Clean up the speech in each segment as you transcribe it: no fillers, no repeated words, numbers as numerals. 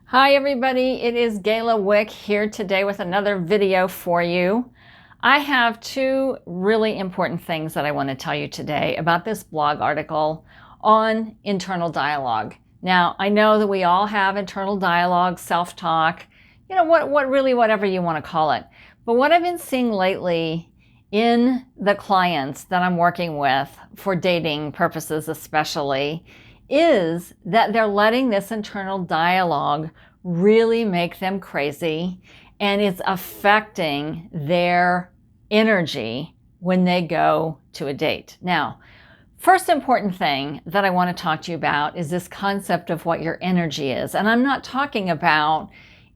Hi everybody, it is Gayla Wick here today with another video for you. I have two really important things that I want to tell you today about this blog article on internal dialogue. Now, I know that we all have internal dialogue, self-talk, whatever you want to call it. But what I've been seeing lately in the clients that I'm working with for dating purposes especially is that they're letting this internal dialogue really make them crazy, and it's affecting their energy when they go to a date. Now, first important thing that I want to talk to you about is this concept of what your energy is. And I'm not talking about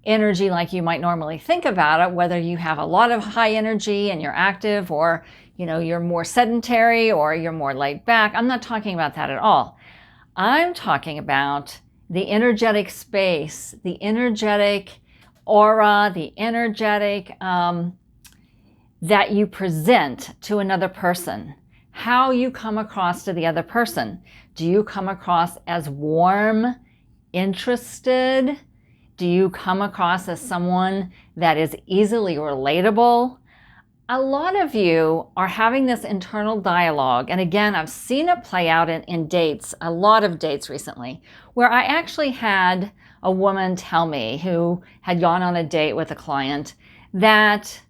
energy like you might normally think about it, whether you have a lot of high energy and you're active, or you're more sedentary or you're more laid back. I'm not talking about that at all. I'm talking about the energetic space, the energetic aura, the energetic that you present to another person, how you come across to the other person. Do you come across as warm, interested? Do you come across as someone that is easily relatable? A lot of you are having this internal dialogue, and again, I've seen it play out in dates, a lot of dates recently, where I actually had a woman tell me who had gone on a date with a client that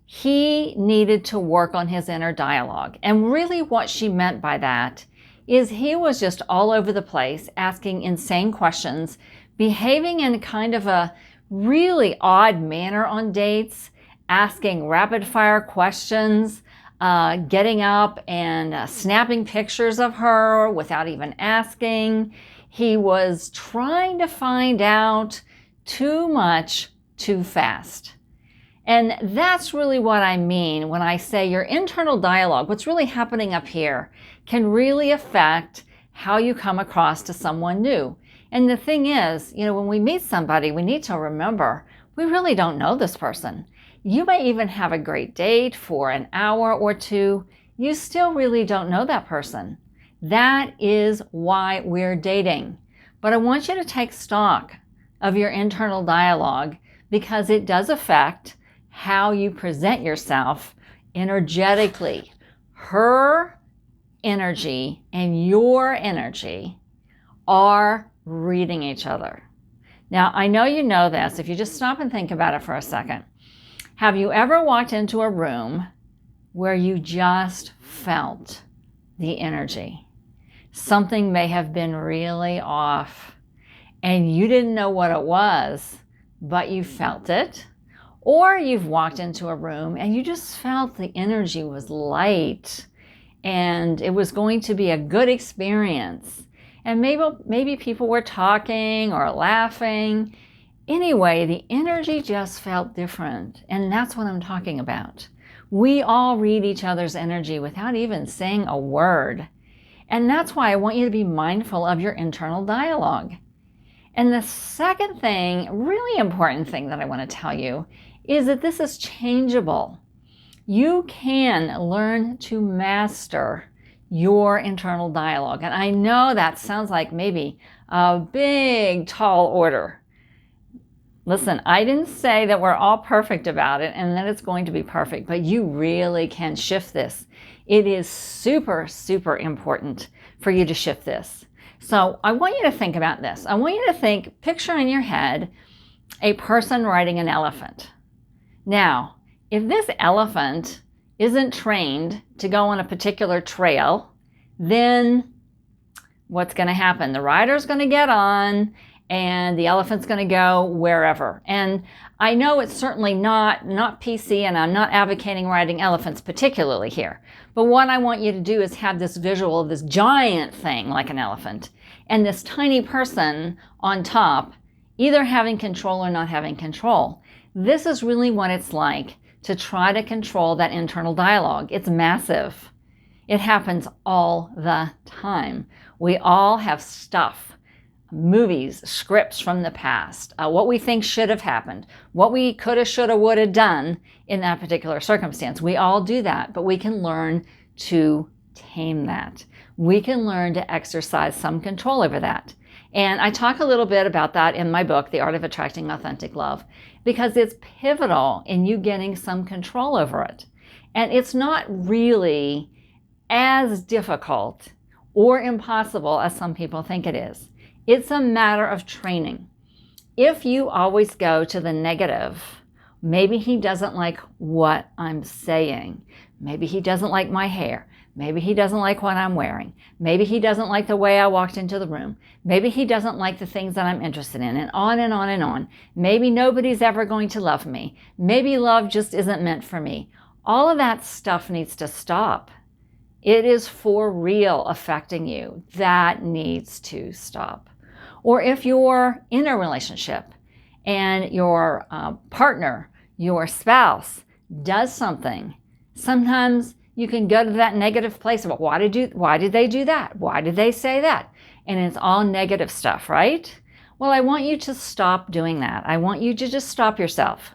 he needed to work on his inner dialogue. And really what she meant by that is he was just all over the place, asking insane questions, behaving in kind of a really odd manner on dates, asking rapid fire questions, getting up and snapping pictures of her without even asking. He was trying to find out too much too fast. And that's really what I mean when I say your internal dialogue, what's really happening up here, can really affect how you come across to someone new. And the thing is, when we meet somebody, we need to remember we really don't know this person. You may even have a great date for an hour or two. You still really don't know that person. That is why we're dating. But I want you to take stock of your internal dialogue, because it does affect how you present yourself energetically. Her energy and your energy are reading each other. Now, I know you know this. If you just stop and think about it for a second. Have you ever walked into a room where you just felt the energy? Something may have been really off and you didn't know what it was, but you felt it. Or you've walked into a room and you just felt the energy was light and it was going to be a good experience. And maybe people were talking or laughing. Anyway, the energy just felt different, and that's what I'm talking about. We all read each other's energy without even saying a word. And that's why I want you to be mindful of your internal dialogue. And the second thing, really important thing that I want to tell you, is that this is changeable. You can learn to master your internal dialogue. And I know that sounds like maybe a big, tall order. Listen, I didn't say that we're all perfect about it and that it's going to be perfect, but you really can shift this. It is super, super important for you to shift this. So I want you to think about this. I want you to picture in your head a person riding an elephant. Now, if this elephant isn't trained to go on a particular trail, then what's going to happen? The rider's going to get on and the elephant's going to go wherever. And I know it's certainly not PC, and I'm not advocating riding elephants particularly here. But what I want you to do is have this visual of this giant thing like an elephant and this tiny person on top, either having control or not having control. This is really what it's like to try to control that internal dialogue. It's massive. It happens all the time. We all have stuff, movies, scripts from the past, what we think should have happened, what we coulda, shoulda, woulda done in that particular circumstance. We all do that, but we can learn to tame that. We can learn to exercise some control over that. And I talk a little bit about that in my book, The Art of Attracting Authentic Love, because it's pivotal in you getting some control over it. And it's not really as difficult or impossible as some people think it is. It's a matter of training. If you always go to the negative, maybe he doesn't like what I'm saying. Maybe he doesn't like my hair. Maybe he doesn't like what I'm wearing. Maybe he doesn't like the way I walked into the room. Maybe he doesn't like the things that I'm interested in, and on and on and on. Maybe nobody's ever going to love me. Maybe love just isn't meant for me. All of that stuff needs to stop. It is for real affecting you. That needs to stop. Or if you're in a relationship and your partner, your spouse, does something, sometimes you can go to that negative place of, why did they do that? Why did they say that? And it's all negative stuff, right? Well, I want you to stop doing that. I want you to just stop yourself.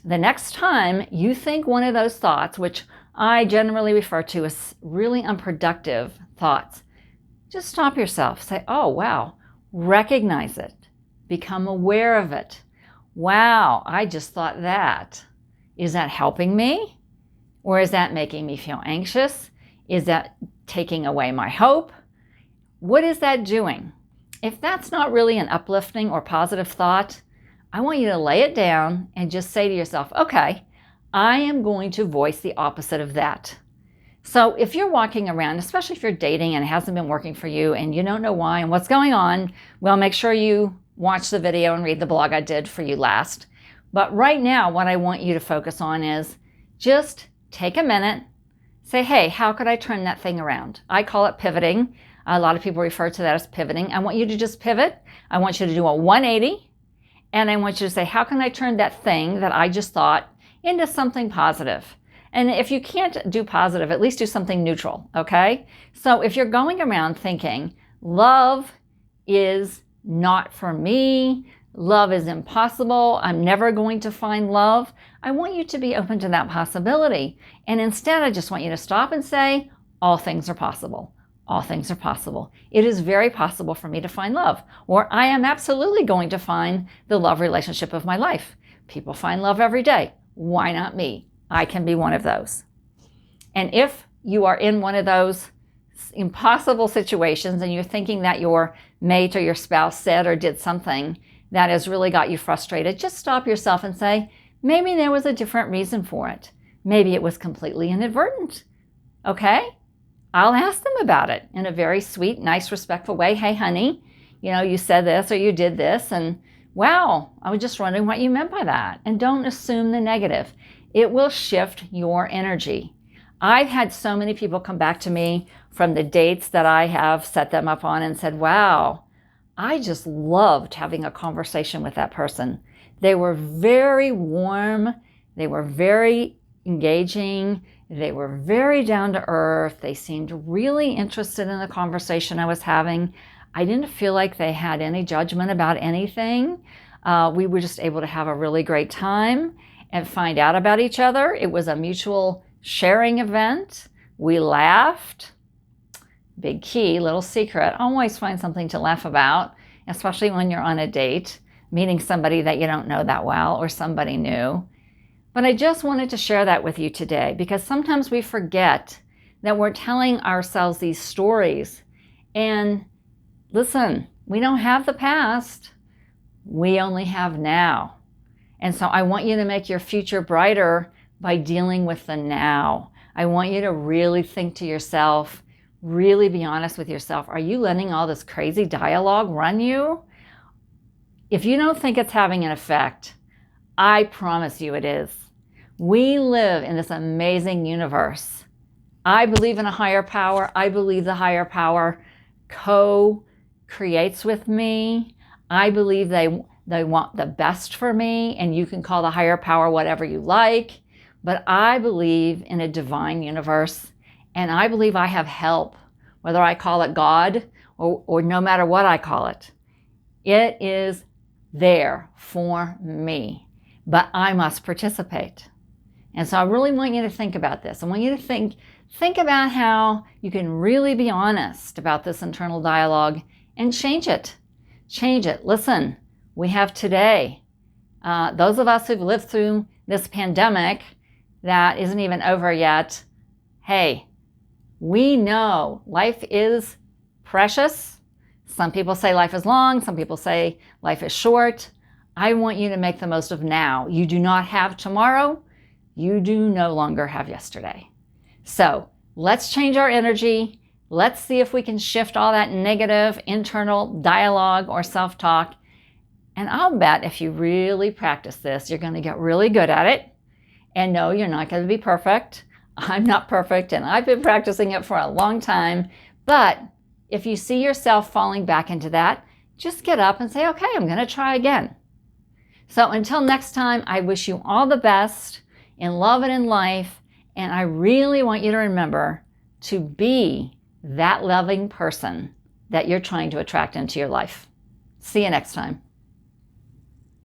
The next time you think one of those thoughts, which I generally refer to as really unproductive thoughts, just stop yourself. Say, oh, wow, recognize it. Become aware of it. Wow, I just thought that. Is that helping me? Or is that making me feel anxious? Is that taking away my hope? What is that doing? If that's not really an uplifting or positive thought, I want you to lay it down and just say to yourself, okay, I am going to voice the opposite of that. So if you're walking around, especially if you're dating and it hasn't been working for you and you don't know why and what's going on, well, make sure you watch the video and read the blog I did for you last. But right now, what I want you to focus on is just take a minute, say, hey, how could I turn that thing around? I call it pivoting. A lot of people refer to that as pivoting. I want you to just pivot. I want you to do a 180. And I want you to say, how can I turn that thing that I just thought into something positive? And if you can't do positive, at least do something neutral, okay? So if you're going around thinking, love is not for me, love is impossible, I'm never going to find love, I want you to be open to that possibility. And instead, I just want you to stop and say, all things are possible. All things are possible. It is very possible for me to find love, or I am absolutely going to find the love relationship of my life. People find love every day. Why not me? I can be one of those. And if you are in one of those impossible situations and you're thinking that your mate or your spouse said or did something that has really got you frustrated, just stop yourself and say, maybe there was a different reason for it. Maybe it was completely inadvertent. Okay? I'll ask them about it in a very sweet, nice, respectful way. Hey, honey, you said this or you did this, and wow, I was just wondering what you meant by that. And don't assume the negative. It will shift your energy. I've had so many people come back to me from the dates that I have set them up on and said, wow, I just loved having a conversation with that person. They were very warm. They were very engaging. They were very down to earth. They seemed really interested in the conversation I was having. I didn't feel like they had any judgment about anything. We were just able to have a really great time and find out about each other. It was a mutual sharing event. We laughed. Big key, little secret, always find something to laugh about, especially when you're on a date, meeting somebody that you don't know that well or somebody new. But I just wanted to share that with you today because sometimes we forget that we're telling ourselves these stories. And listen, we don't have the past. We only have now. And so I want you to make your future brighter by dealing with the now. I want you to really think to yourself, really be honest with yourself. Are you letting all this crazy dialogue run you? If you don't think it's having an effect, I promise you it is. We live in this amazing universe. I believe in a higher power. I believe the higher power co-creates with me. I believe they want the best for me, and you can call the higher power whatever you like. But I believe in a divine universe, and I believe I have help, whether I call it God or no matter what I call it. It is there for me, but I must participate. And so I really want you to think about this. I want you to think about how you can really be honest about this internal dialogue and change it. Change it. Listen, we have today. Those of us who've lived through this pandemic that isn't even over yet, hey, we know life is precious. Some people say life is long. Some people say life is short. I want you to make the most of now. You do not have tomorrow. You do no longer have yesterday. So let's change our energy. Let's see if we can shift all that negative internal dialogue or self-talk. And I'll bet if you really practice this, you're going to get really good at it. And no, you're not going to be perfect. I'm not perfect, and I've been practicing it for a long time. But if you see yourself falling back into that, just get up and say, okay, I'm going to try again. So until next time, I wish you all the best in love and in life. And I really want you to remember to be that loving person that you're trying to attract into your life. See you next time.